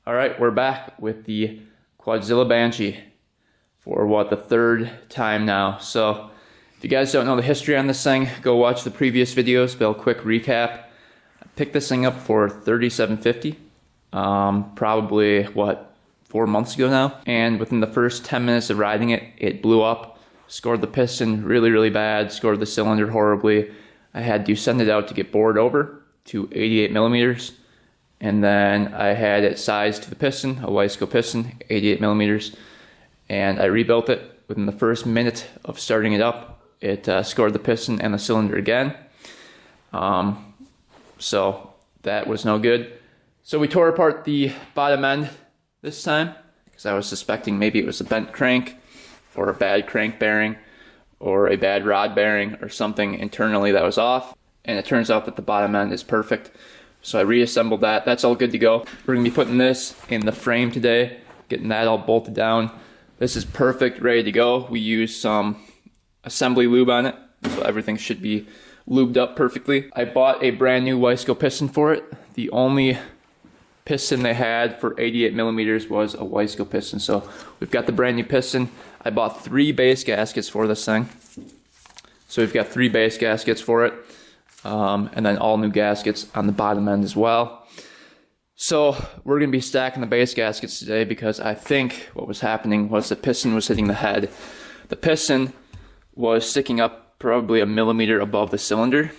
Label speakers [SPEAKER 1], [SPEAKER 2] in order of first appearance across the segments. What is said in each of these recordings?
[SPEAKER 1] Alright, we're back with the Quadzilla Banshee for what, the third time now. So if you guys don't know the history on this thing, go watch the previous videos, but a quick recap. I picked this thing up for $37.50, probably what, 4 months ago now, and within the first 10 minutes of riding it, it blew up. Scored the piston really bad, scored the cylinder horribly. I had to send it out to get bored over to 88 millimeters. And then I had it sized to the piston, a Wiseco piston, 88 millimeters, and I rebuilt it. Within the first minute of starting it up, it scored the piston and the cylinder again. So that was no good. So we tore apart the bottom end this time, because I was suspecting maybe it was a bent crank, or a bad crank bearing, or a bad rod bearing, or something internally that was off. And it turns out that the bottom end is perfect. So I reassembled that. That's all good to go. We're going to be putting this in the frame today, getting that all bolted down. This is perfect, ready to go. We used some assembly lube on it, so everything should be lubed up perfectly. I bought a brand new Wiseco piston for it. The only piston they had for 88 millimeters was a Wiseco piston. So we've got the brand new piston. I bought 3 base gaskets for this thing. So we've got 3 base gaskets for it. And then all new gaskets on the bottom end as well. So we're going to be stacking the base gaskets today, because I think what was happening was the piston was hitting the head. The piston was sticking up probably a millimeter above the cylinder,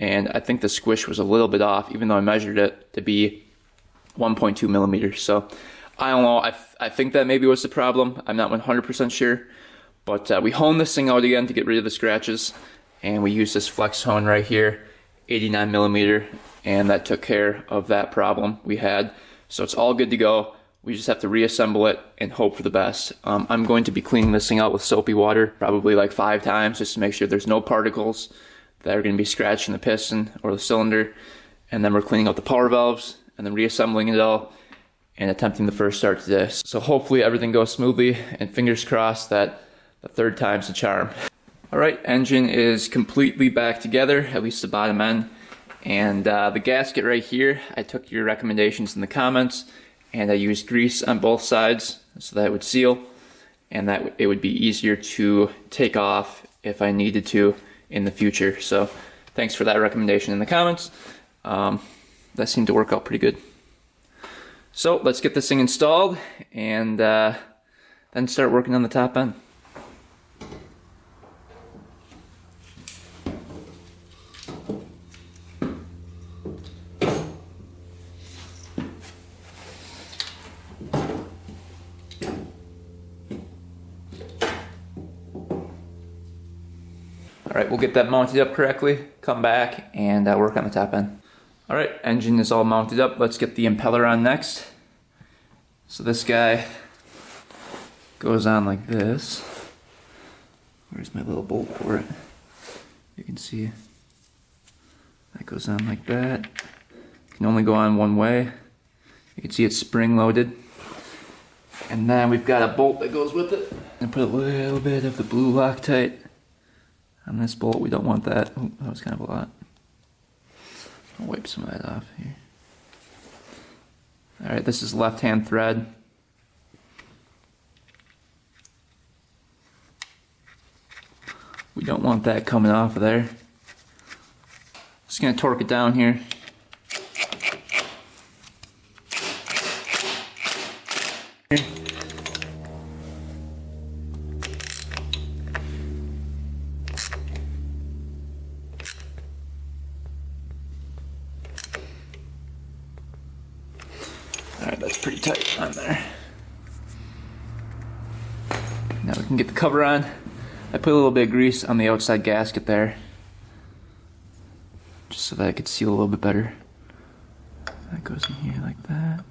[SPEAKER 1] and I think the squish was a little bit off, even though I measured it to be 1.2 millimeters. So I don't know, I think that maybe was the problem. I'm not 100% sure, but we honed this thing out again to get rid of the scratches, and we used this flex hone right here, 89 millimeter, and that took care of that problem we had. So it's all good to go. We just have to reassemble it and hope for the best. I'm going to be cleaning this thing out with soapy water, probably like 5 times, just to make sure there's no particles that are going to be scratching the piston or the cylinder. And then we're cleaning out the power valves, and then reassembling it all, and attempting the first start to this. So hopefully everything goes smoothly, and fingers crossed that the third time's the charm. Alright, engine is completely back together, at least the bottom end. And the gasket right here, I took your recommendations in the comments, and I used grease on both sides so that it would seal, and that it would be easier to take off if I needed to in the future. So thanks for that recommendation in the comments. That seemed to work out pretty good. So let's get this thing installed, and then start working on the top end. Alright, we'll get that mounted up correctly, come back, and work on the top end. Alright, engine is all mounted up. Let's get the impeller on next. So this guy goes on like this. Where's my little bolt for it? You can see that goes on like that. It can only go on one way. You can see it's spring loaded. And then we've got a bolt that goes with it. And put a little bit of the blue Loctite on this bolt. We don't want that. Oh, that was kind of a lot. I'll wipe some of that off here. Alright, this is left-hand thread. We don't want that coming off of there. Just going to torque it down here. Alright, that's pretty tight on there. Now we can get the cover on. I put a little bit of grease on the outside gasket there, just so that it could seal a little bit better. That goes in here like that.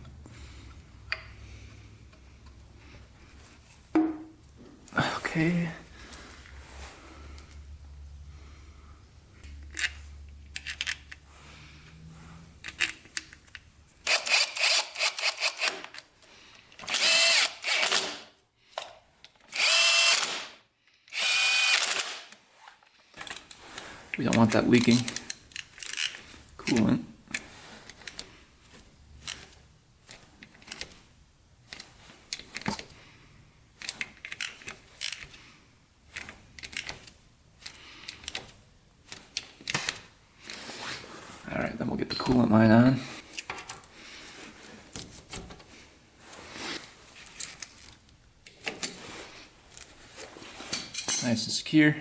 [SPEAKER 1] Okay. We don't want that leaking coolant. coolant line on. Nice and secure.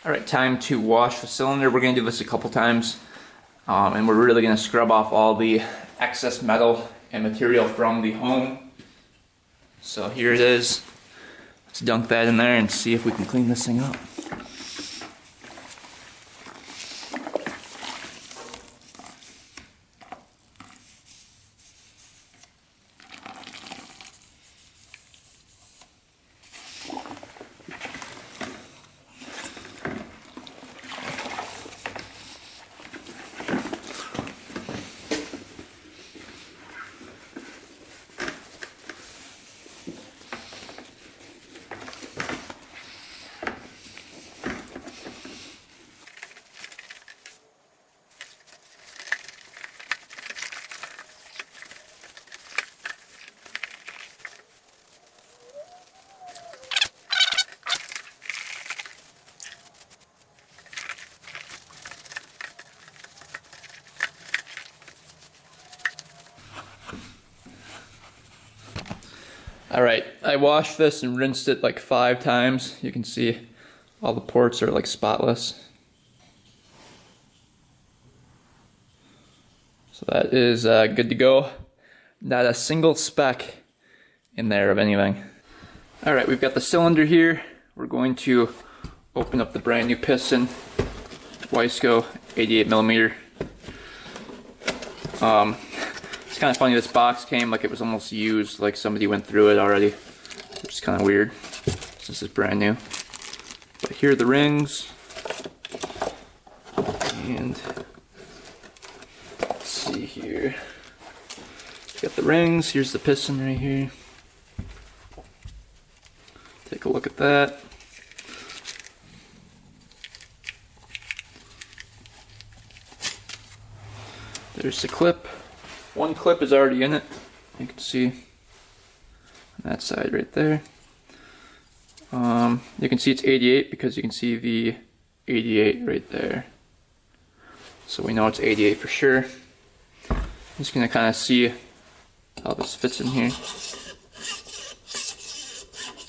[SPEAKER 1] Alright, time to wash the cylinder. We're going to do this a couple times. And we're really going to scrub off all the excess metal and material from the home. So here it is. Let's dunk that in there and see if we can clean this thing up. Alright, I washed this and rinsed it like 5 times. You can see all the ports are like spotless. So that is good to go. Not a single speck in there of anything. Alright, we've got the cylinder here. We're going to open up the brand new piston. Wiseco 88mm. It's kind of funny, this box came like it was almost used, like somebody went through it already, which is kind of weird. This is brand new. But here are the rings. And let's see here. Got the rings, here's the piston right here. Take a look at that. There's the clip. One clip is already in it. You can see on that side right there. You can see it's 88 because you can see the 88 right there. So we know it's 88 for sure. I'm just gonna kind of see how this fits in here.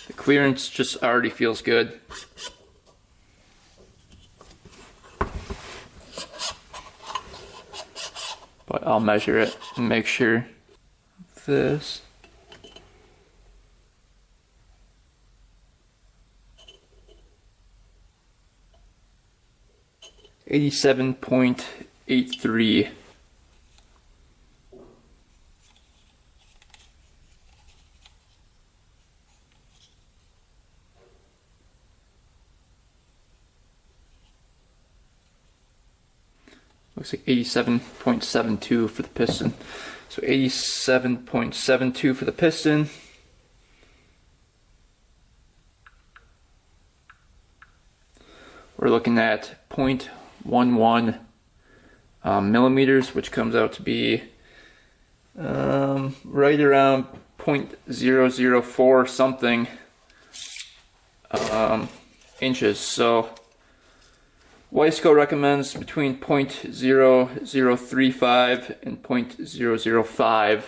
[SPEAKER 1] The clearance just already feels good. But I'll measure it and make sure this. .83. Looks like 87.72 for the piston. So 87.72 for the piston. We're looking at 0.11 millimeters, which comes out to be right around 0.004 something inches. So Wiseco recommends between 0.0035 and 0.005.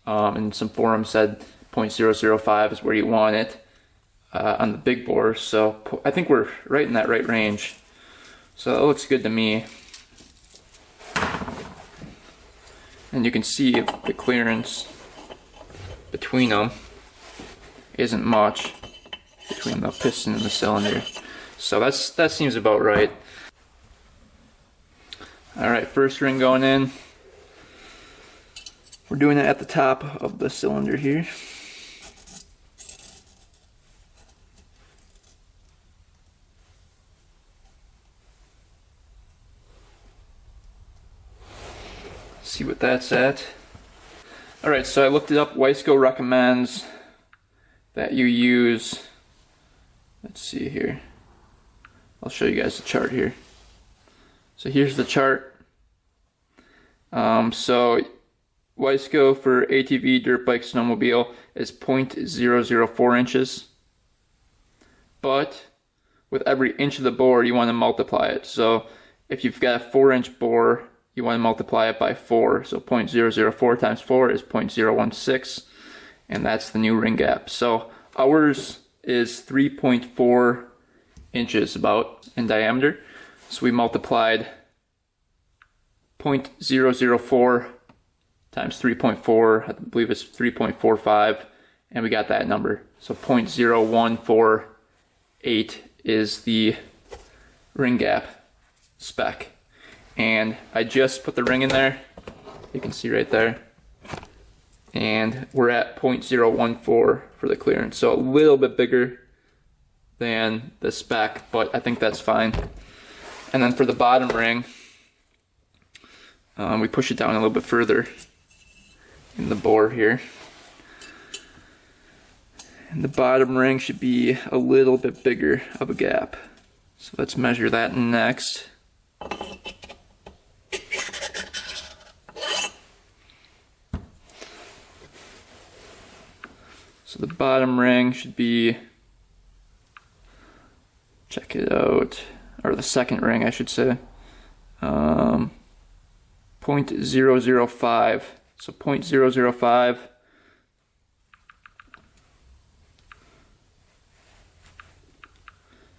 [SPEAKER 1] And some forums said 0.005 is where you want it on the big bore. So I think we're right in that right range. So it looks good to me. And you can see the clearance between them isn't much between the piston and the cylinder. So that seems about right. Alright, first ring going in. We're doing it at the top of the cylinder here. See what that's at. Alright, so I looked it up. Wiseco recommends that you use, let's see here. I'll show you guys the chart here. So here's the chart. So Wiseco for ATV, dirt bike, snowmobile is 0.004 inches. But with every inch of the bore, you want to multiply it. So if you've got a 4-inch bore, you want to multiply it by 4. So 0.004 times 4 is 0.016, and that's the new ring gap. So ours is 3.4 inches about in diameter. So we multiplied 0.004 times 3.4, I believe it's 3.45, and we got that number. So 0.0148 is the ring gap spec. And I just put the ring in there, you can see right there, and we're at 0.014 for the clearance. So a little bit bigger than the spec, but I think that's fine. And then for the bottom ring, we push it down a little bit further in the bore here. And the bottom ring should be a little bit bigger of a gap. So let's measure that next. So the bottom ring should be, check it out, or the second ring I should say, 0.005. So 0.005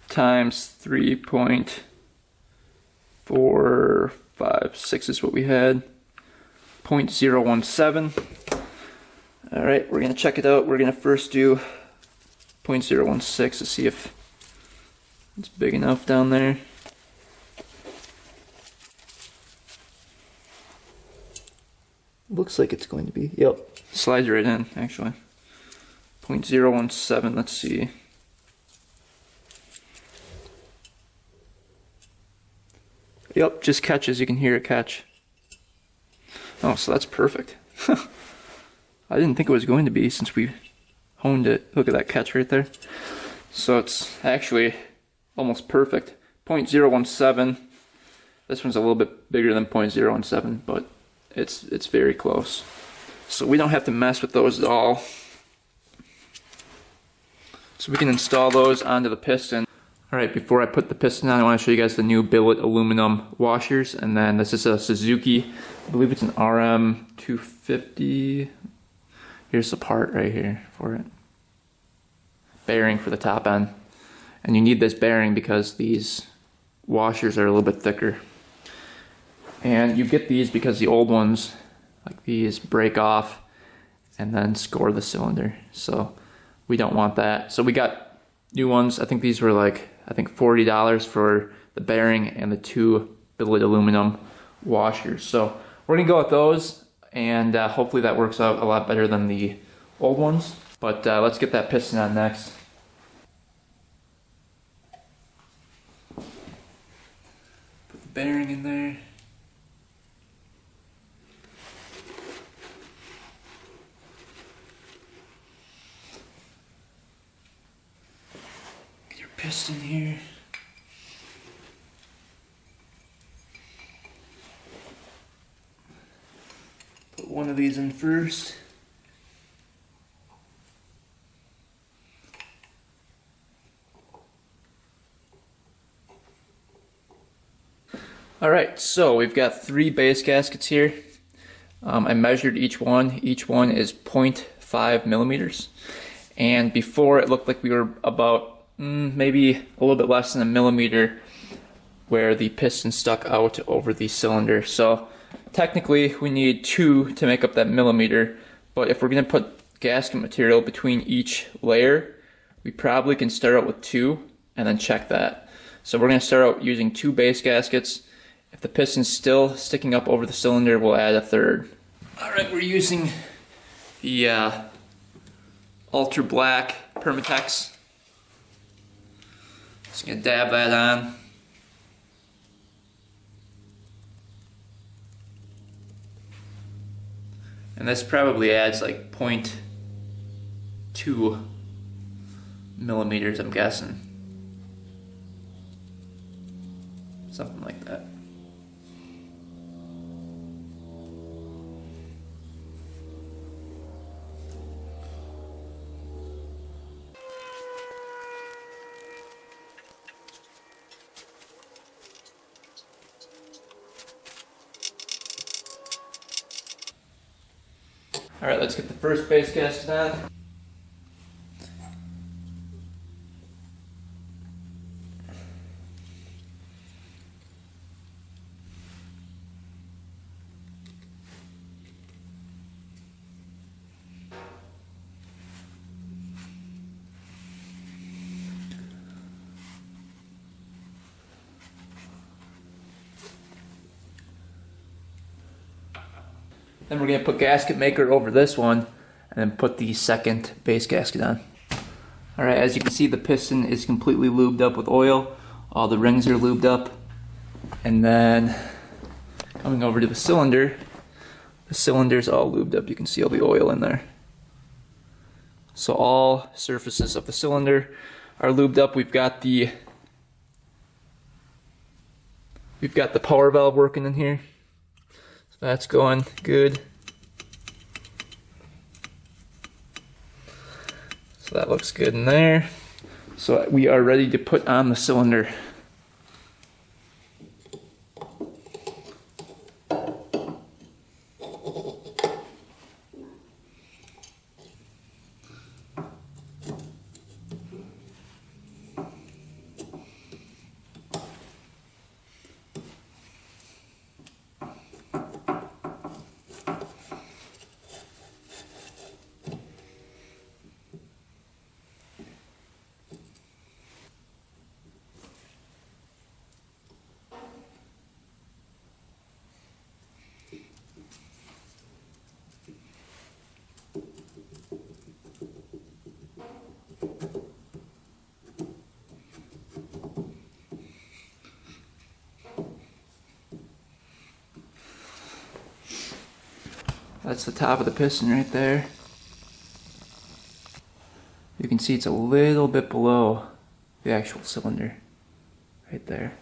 [SPEAKER 1] times 3.456 is what we had. 0.017. Alright, we're going to check it out. We're going to first do 0.016 to see if it's big enough down there. Looks like it's going to be. Yep. Slides right in, actually. 0.017, let's see. Yep, just catches. You can hear it catch. Oh, so that's perfect. I didn't think it was going to be since we honed it. Look at that catch right there. So it's actually almost perfect. 0.017. This one's a little bit bigger than 0.017, but it's very close. So we don't have to mess with those at all. So we can install those onto the piston. Alright, before I put the piston on, I want to show you guys the new billet aluminum washers. And then this is a Suzuki, I believe it's an RM250. Here's the part right here for it. Bearing for the top end. And you need this bearing because these washers are a little bit thicker. And you get these because the old ones, like these, break off and then score the cylinder. So we don't want that. So we got new ones. I think these were like, $40 for the bearing and the 2 billet aluminum washers. So we're gonna go with those, and hopefully that works out a lot better than the old ones. But let's get that piston on next. Put the bearing in there. Get your piston here. Put one of these in first. Alright, so we've got 3 base gaskets here. I measured each one. Each one is 0.5 millimeters. And before it looked like we were about maybe a little bit less than a millimeter where the piston stuck out over the cylinder. So technically we need 2 to make up that millimeter, but if we're going to put gasket material between each layer, we probably can start out with 2 and then check that. So we're going to start out using 2 base gaskets. If the piston's still sticking up over the cylinder, we'll add a 3rd. Alright, we're using the Ultra Black Permatex. Just going to dab that on. And this probably adds like 0.2 millimeters, I'm guessing. Something like that. Alright, let's get the first base gasket on. Then we're going to put gasket maker over this one and then put the second base gasket on. Alright, as you can see, the piston is completely lubed up with oil. All the rings are lubed up. And then coming over to the cylinder's all lubed up. You can see all the oil in there. So all surfaces of the cylinder are lubed up. We've got the power valve working in here. That's going good. So that looks good in there. So we are ready to put on the cylinder. That's the top of the piston right there. You can see it's a little bit below the actual cylinder right there.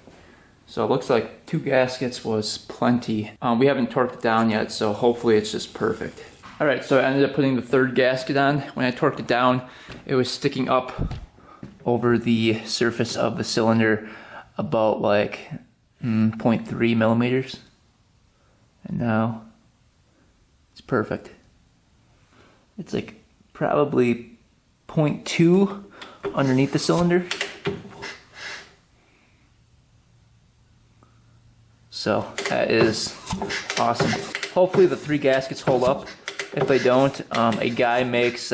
[SPEAKER 1] So it looks like 2 gaskets was plenty. We haven't torqued it down yet, so hopefully it's just perfect. Alright, so I ended up putting the 3rd gasket on. When I torqued it down, it was sticking up over the surface of the cylinder about like 0.3 millimeters. And now it's perfect. It's like probably 0.2 underneath the cylinder. So that is awesome. Hopefully the 3 gaskets hold up. If they don't, a guy makes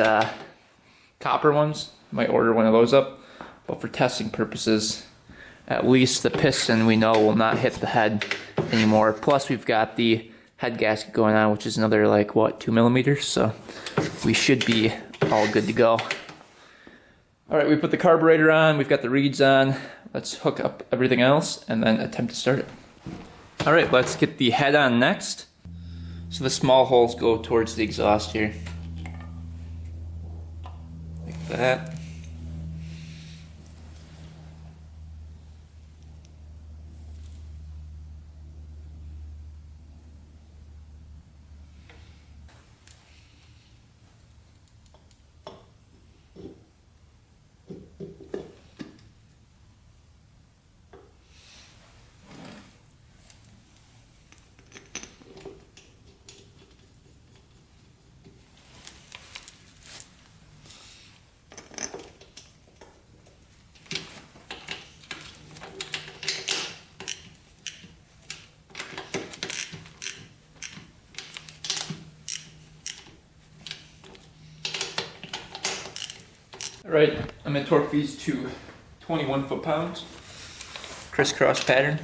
[SPEAKER 1] copper ones. Might order one of those up. But for testing purposes, at least the piston we know will not hit the head anymore. Plus we've got the head gasket going on, which is another like what, 2 millimeters. So we should be all good to go. All right, we put the carburetor on. We've got the reeds on. Let's hook up everything else and then attempt to start it. All right, let's get the head on next. So the small holes go towards the exhaust here. Like that. Alright, I'm going to torque these to 21 foot-pounds, crisscross pattern.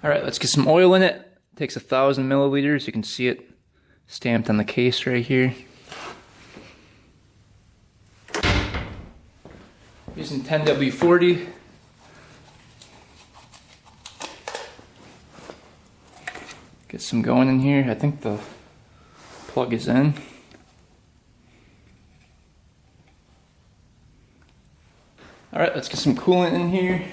[SPEAKER 1] Alright, let's get some oil in it. It takes 1,000 milliliters. You can see it stamped on the case right here. Using 10W40. Get some going in here. I think the plug is in. Alright, let's get some coolant in here.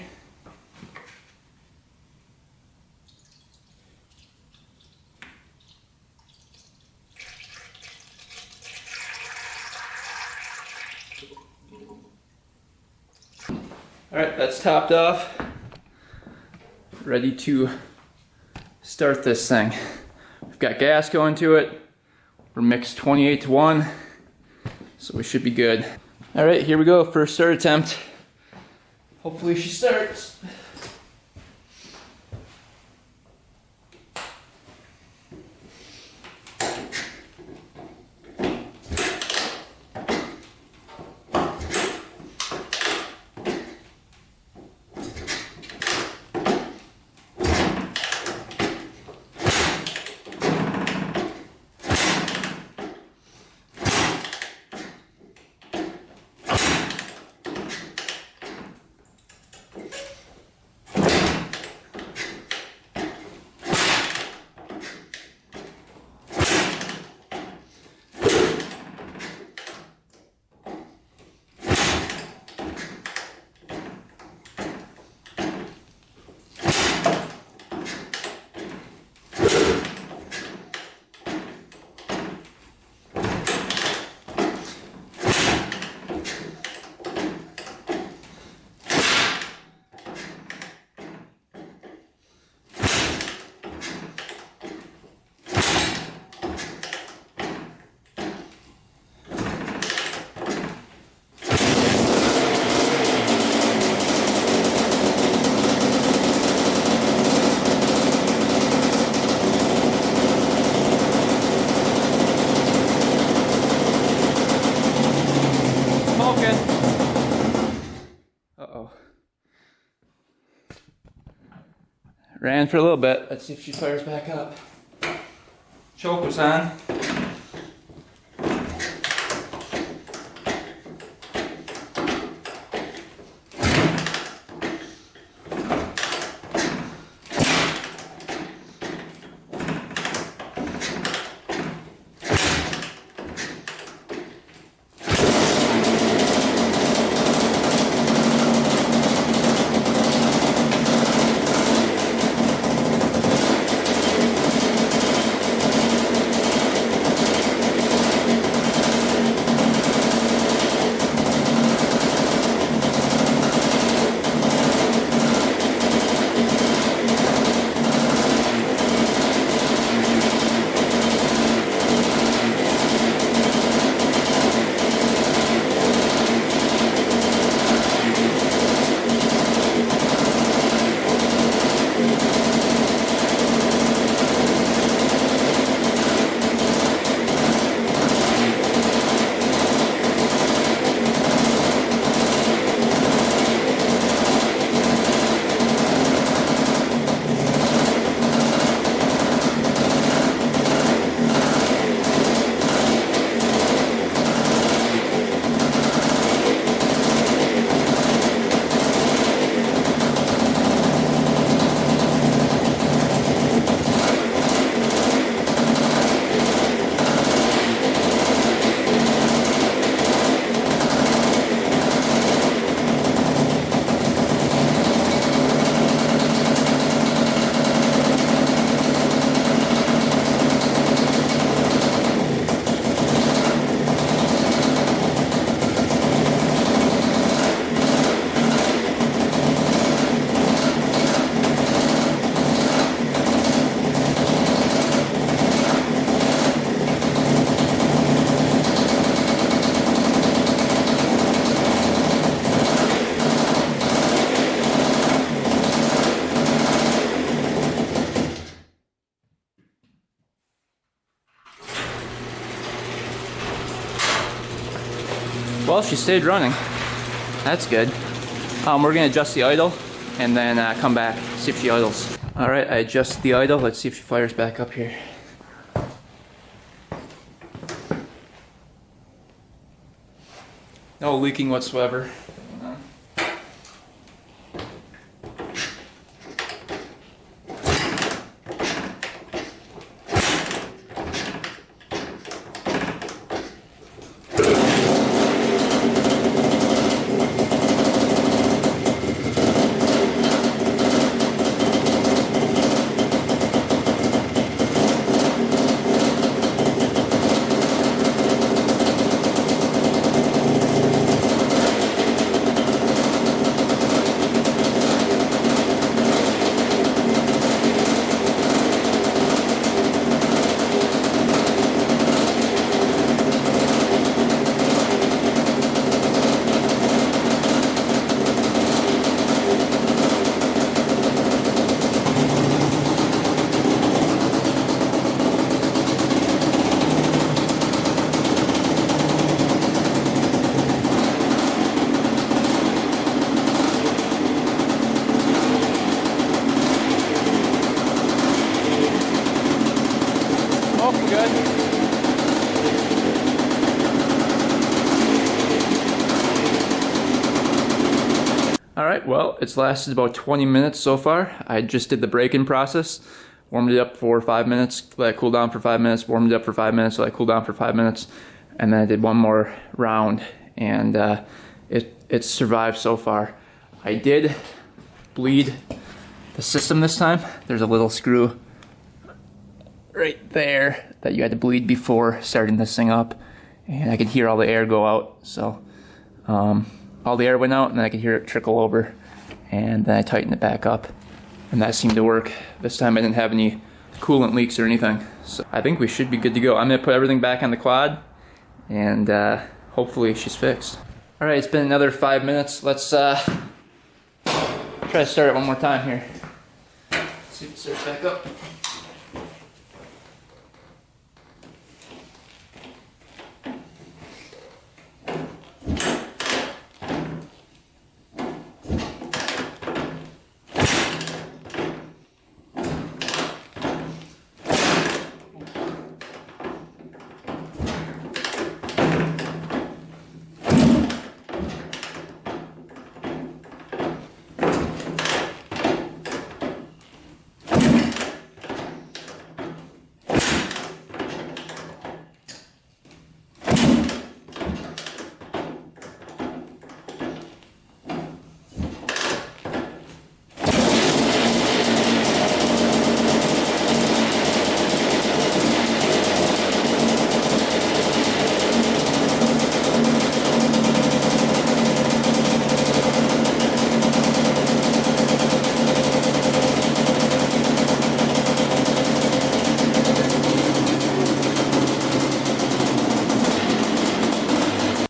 [SPEAKER 1] Alright, that's topped off. Ready to start this thing. We've got gas going to it. We're mixed 28-to-1, so we should be good. Alright, here we go, first start attempt. Hopefully she starts. Ran for a little bit. Let's see if she fires back up. Choke was on. Well, she stayed running. That's good. We're gonna adjust the idle and then come back, see if she idles. All right, I adjusted the idle. Let's see if she fires back up here. No leaking whatsoever. good. Alright, well, it's lasted about 20 minutes so far. I just did the break-in process. Warmed it up for 5 minutes, let it cool down for 5 minutes, warmed it up for 5 minutes, let it cool down for 5 minutes, and then I did one more round, and it survived so far. I did bleed the system this time. There's a little screw right there that you had to bleed before starting this thing up, and I could hear all the air go out, so all the air went out and then I could hear it trickle over, and then I tightened it back up, and that seemed to work. This time I didn't have any coolant leaks or anything, so I think we should be good to go. I'm gonna put everything back on the quad, and hopefully she's fixed. All right, it's been another 5 minutes. Let's try to start it one more time here. See if it starts back up.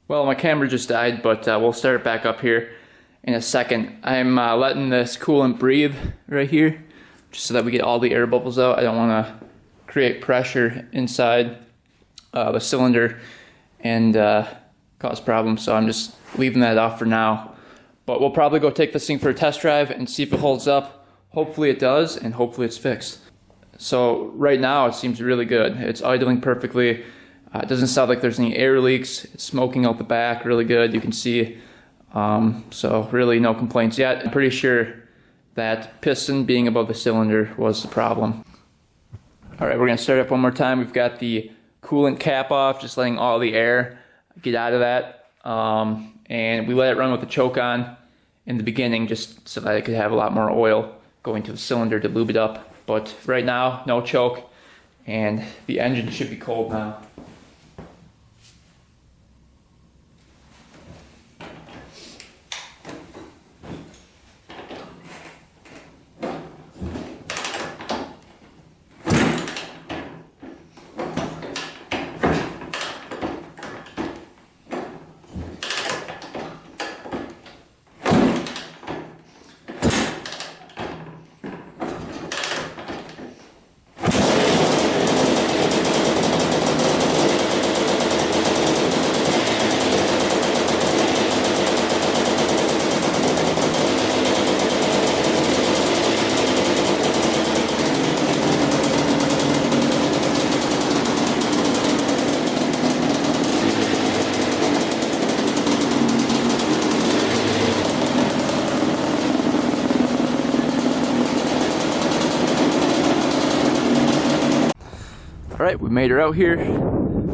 [SPEAKER 1] Well, my camera just died, but we'll start it back up here in a second. I'm letting this coolant breathe right here, just so that we get all the air bubbles out. I don't want to create pressure inside the cylinder and cause problems, so I'm just leaving that off for now. But we'll probably go take this thing for a test drive and see if it holds up. Hopefully it does, and hopefully it's fixed. So right now it seems really good. It's idling perfectly. It doesn't sound like there's any air leaks. It's smoking out the back really good, you can see. So really no complaints yet. I'm pretty sure that piston being above the cylinder was the problem. Alright, we're going to start up one more time. We've got the coolant cap off, just letting all the air get out of that. And we let it run with the choke on in the beginning, just so that it could have a lot more oil going to the cylinder to lube it up. But right now, no choke, and the engine should be cold now. Alright, we made her out here.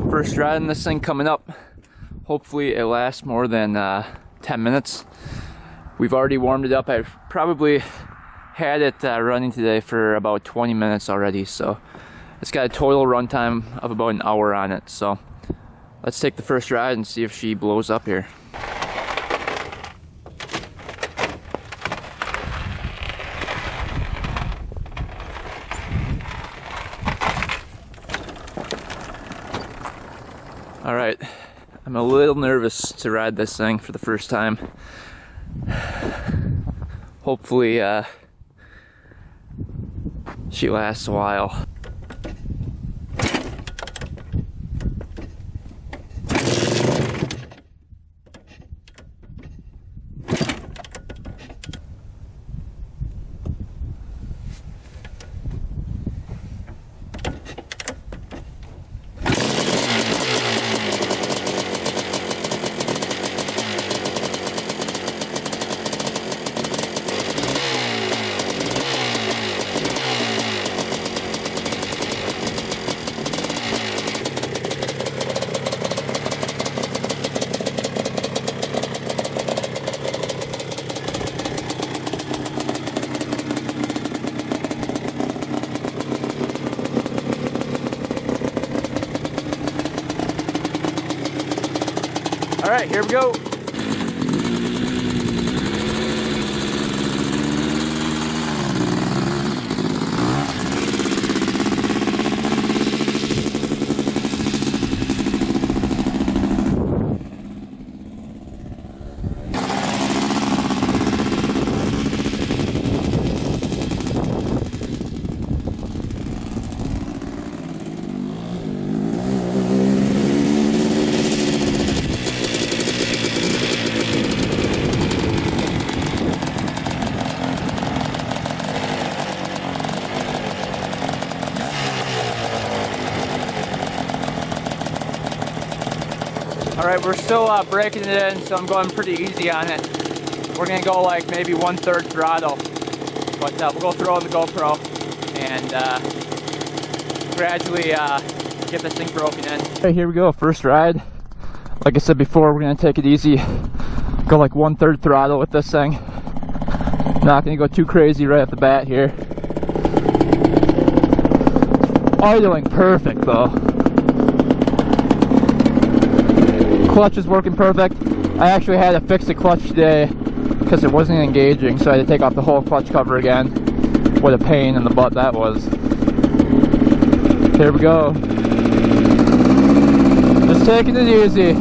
[SPEAKER 1] First ride in this thing coming up. Hopefully it lasts more than 10 minutes. We've already warmed it up. I've probably had it running today for about 20 minutes already, so it's got a total runtime of about an hour on it. So let's take the first ride and see if she blows up here. Alright, I'm a little nervous to ride this thing for the first time. Hopefully she lasts a while. right, here we go. Alright, we're still breaking it in, so I'm going pretty easy on it. We're going to go like maybe 1/3 throttle. But we'll go throw in the GoPro and gradually get this thing broken in. Alright, here we go, first ride. Like I said before, we're going to take it easy. Go like 1/3 throttle with this thing. Not going to go too crazy right off the bat here. Idling perfect though. Clutch is working perfect. I actually had to fix the clutch today because it wasn't engaging, so I had to take off the whole clutch cover again. What a pain in the butt that was. Here we go. Just taking it easy.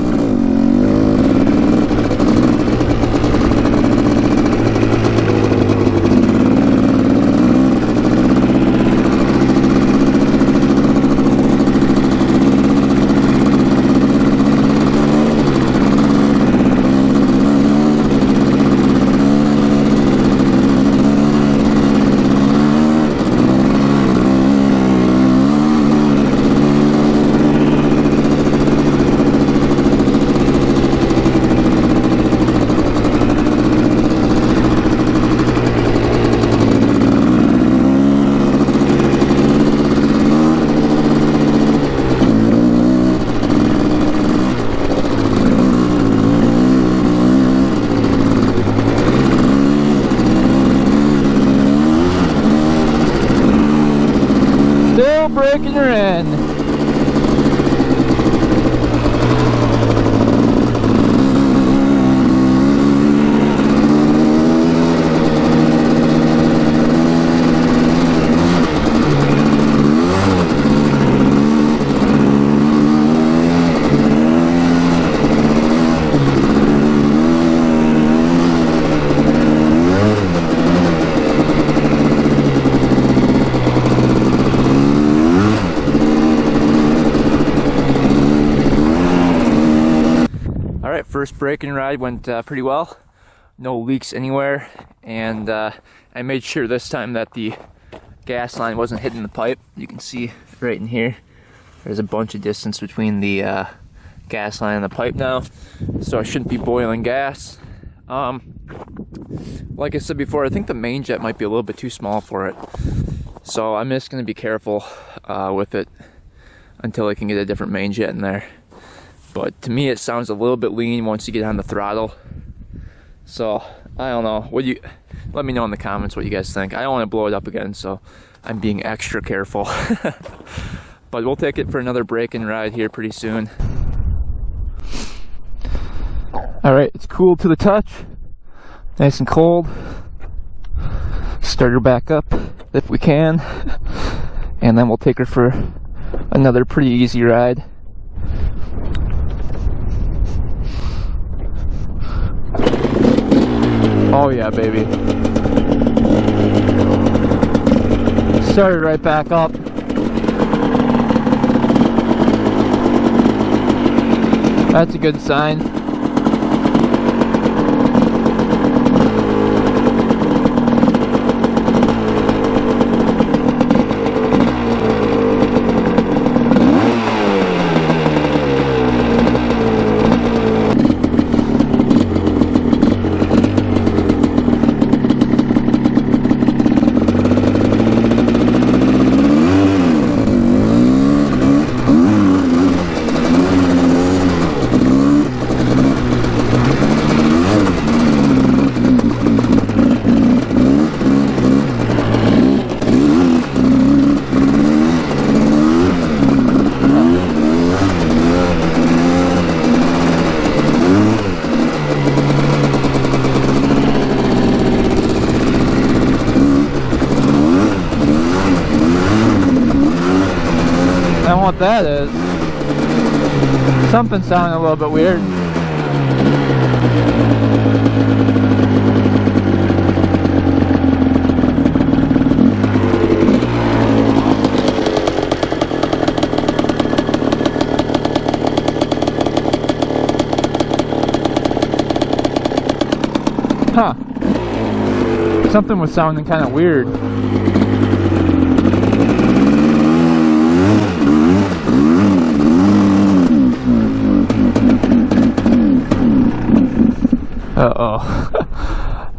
[SPEAKER 1] Still breaking her in. Alright, first braking ride went pretty well. No leaks anywhere, and I made sure this time that the gas line wasn't hitting the pipe. You can see right in here, there's a bunch of distance between the gas line and the pipe now, so I shouldn't be boiling gas. Like I said before, I think the main jet might be a little bit too small for it, so I'm just going to be careful with it until I can get a different main jet in there. But to me, it sounds a little bit lean once you get on the throttle. So I don't know. Let me know in the comments what you guys think. I don't want to blow it up again, so I'm being extra careful. But we'll take it for another break-in ride here pretty soon. All right, it's cool to the touch, nice and cold. Start her back up if we can, and then we'll take her for another pretty easy ride. Oh yeah, baby. Started right back up. That's a good sign. that is. Something sounding a little bit weird. Huh. Something was sounding kind of weird. Uh-oh.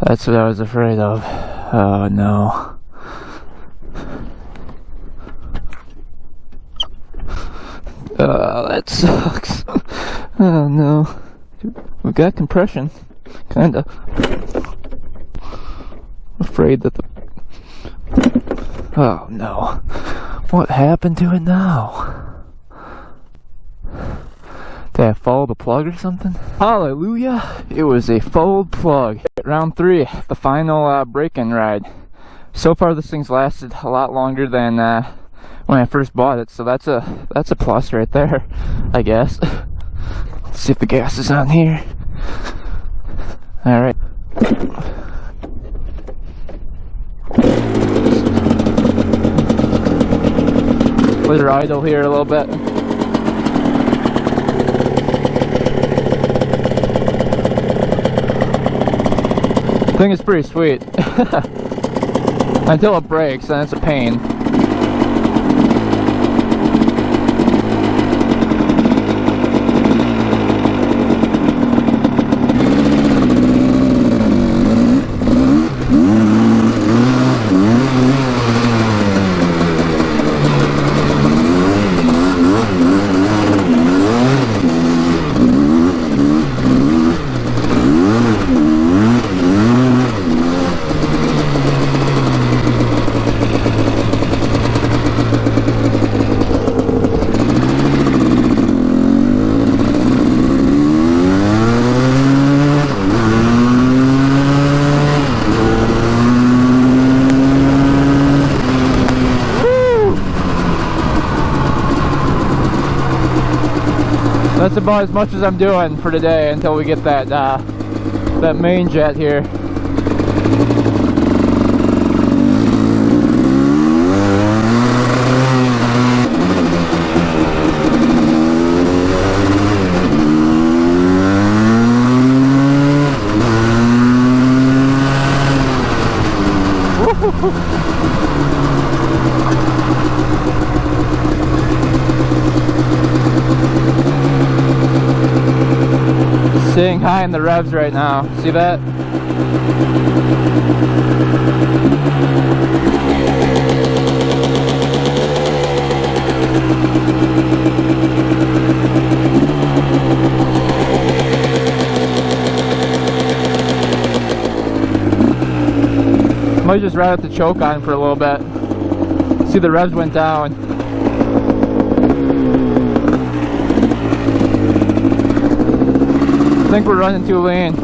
[SPEAKER 1] That's what I was afraid of. Oh no. That sucks. Oh no. We got compression. Kinda. Afraid that the... Oh no. What happened to it now? Did I follow the plug or something? Hallelujah! It was a fold plug. Round 3, the final break-in ride. So far this thing's lasted a lot longer than when I first bought it, so that's a plus right there, I guess. Let's see if the gas is on here. Alright. Let her idle here a little bit. I think it's pretty sweet. Until it breaks, then it's a pain. That's about as much as I'm doing for today until we get that that main jet here. Staying high in the revs right now. See that? Might just ride out the choke on for a little bit. See, the revs went down. I think we're running too lean.